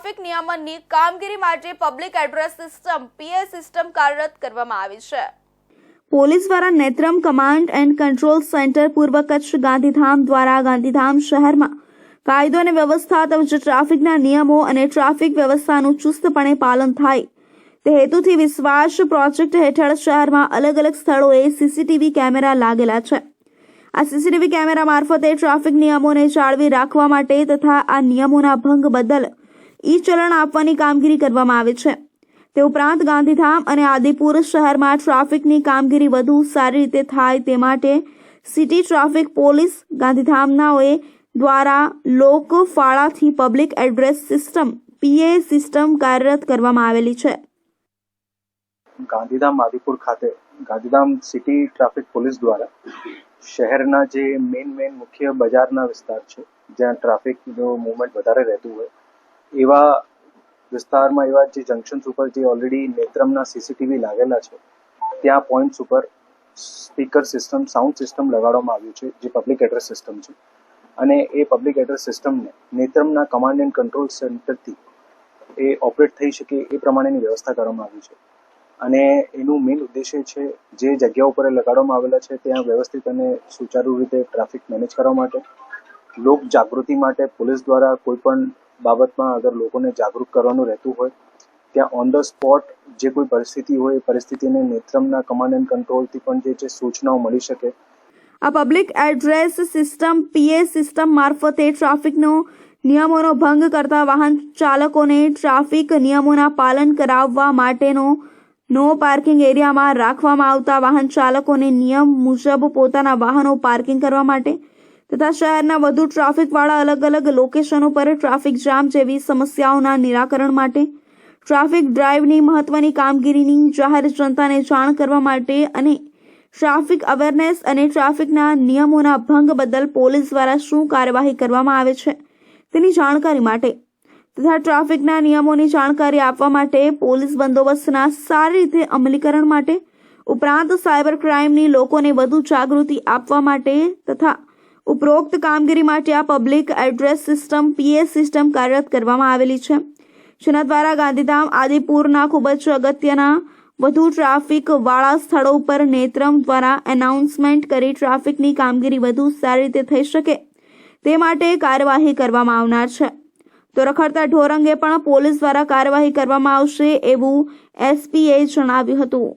Traffic નિયમનની કામગીરી માટે public address system પીએ system કાર્યરત કરવામાં આવી છે। પોલીસ દ્વારા Netram command and control centre પૂર્વ કચ્છ ગાંધીધામ દ્વારા ગાંધીધામ શહેરમાં કાયદો અને વ્યવસ્થા તેમજ ટ્રાફિકના નિયમો અને ટ્રાફિક વ્યવસ્થાનું ચુસ્તપણે પાલન થાય તે હેતુથી વિશ્વાસ પ્રોજેક્ટ હેઠળ શહેરમાં અલગ અલગ સ્થળોએ સીસીટીવી કેમેરા લાગેલા છે। આ સીસીટીવી કેમેરા મારફતે ટ્રાફિક નિયમોને જાળવી રાખવા માટે તથા આ નિયમોના ભંગ બદલ ઈ ચલણ આપવાની કામગીરી કરવામાં આવે છે। તે ઉપરાંત ગાંધીધામ અને આદિપુર શહેરમાં ટ્રાફિકની કામગીરી વધુ સારી રીતે થાય તે માટે સિટી ટ્રાફિક પોલીસ ગાંધીધામનાઓએ દ્વારા લોકફાળાથી પબ્લિક એડ્રેસ સિસ્ટમ પીએ સિસ્ટમ કાર્યરત કરવામાં આવેલી છે। ગાંધીધામ આદિપુર ખાતે ગાંધીધામ સિટી ટ્રાફિક પોલીસ દ્વારા શહેરના જે મેઇન મુખ્ય બજારના વિસ્તાર છે જ્યાં ટ્રાફિકનું મૂવમેન્ટ વધારે રહેતું હોય એવા વિસ્તારમાં એવા જે જંકશન્સ ઉપર જે ઓલરેડી નેત્રમના સીસીટીવી લાગેલા છે ત્યાં પોઈન્ટ્સ ઉપર સ્પીકર સિસ્ટમ સાઉન્ડ સિસ્ટમ લગાડવામાં આવ્યું છે જે પબ્લિક એડ્રેસ સિસ્ટમ છે અને એ પબ્લિક એડ્રેસ સિસ્ટમને નેત્રમના કમાન્ડ એન્ડ કંટ્રોલ સેન્ટરથી એ ઓપરેટ થઈ શકે એ પ્રમાણેની વ્યવસ્થા કરવામાં આવી છે અને એનું મેઇન ઉદ્દેશ્ય છે જે જગ્યા ઉપર લગાડવામાં આવેલા છે ત્યાં વ્યવસ્થિત અને સુચારુ રીતે ટ્રાફિક મેનેજ કરવા માટે લોક જાગૃતિ માટે પોલીસ દ્વારા કોઈ પણ બાબતમાં અગર લોકોને જાગૃત કરવાનું રહેતું હોય ત્યાં ઓન ધ સ્પોટ જે કોઈ પરિસ્થિતિ હોય એ પરિસ્થિતિને નેત્રમના કમાન્ડ એન્ડ કંટ્રોલથી પણ જે સૂચનાઓ મળી શકે। આ પબ્લિક એડ્રેસ સિસ્ટમ પીએ સિસ્ટમ મારફતે ટ્રાફિકનો નિયમોનો ભંગ કરતા વાહન ચાલકોને ટ્રાફિક નિયમોના પાલન કરાવવા માટેનો નો પાર્કિંગ એરિયામાં રાખવામાં આવતા વાહન ચાલકોને નિયમ મુજબ પોતાના વાહનો પાર્કિંગ કરવા માટે તથા શહેરના વધુ ટ્રાફિકવાળા અલગ અલગ લોકેશનો પર ટ્રાફિક જામ જેવી સમસ્યાઓના નિરાકરણ માટે ટ્રાફિક ડ્રાઇવની મહત્વની કામગીરીની જાહેર જનતાને જાણ કરવા માટે અને ટ્રાફિક અવેરનેસ અને ટ્રાફિકના નિયમોના ભંગ બદલ પોલીસ દ્વારા શું કાર્યવાહી કરવામાં આવે છે તેની જાણકારી માટે તથા ટ્રાફિકના નિયમોની જાણકારી આપવા માટે પોલીસ બંદોબસ્તના સારી રીતે અમલીકરણ માટે ઉપરાંત સાયબર ક્રાઇમની લોકોને વધુ જાગૃતિ આપવા માટે તથા ઉપરોક્ત કામગીરી માટે આ પબ્લિક એડ્રેસ સિસ્ટમ પીએ સિસ્ટમ કાર્યરત કરવામાં આવેલી છે જેના દ્વારા ગાંધીધામ આદિપુરના ખૂબ જ અગત્યના વધુ ટ્રાફિક વાળા સ્થળો ઉપર નેત્રમ દ્વારા એનાઉન્સમેન્ટ કરી ટ્રાફિકની કામગીરી વધુ સારી રીતે થઈ શકે તે માટે કાર્યવાહી કરવામાં આવનાર છે। તો રખડતા ઢોર અંગે પણ પોલીસ દ્વારા કાર્યવાહી કરવામાં આવશે એવું એસપીએ જણાવ્યું હતું।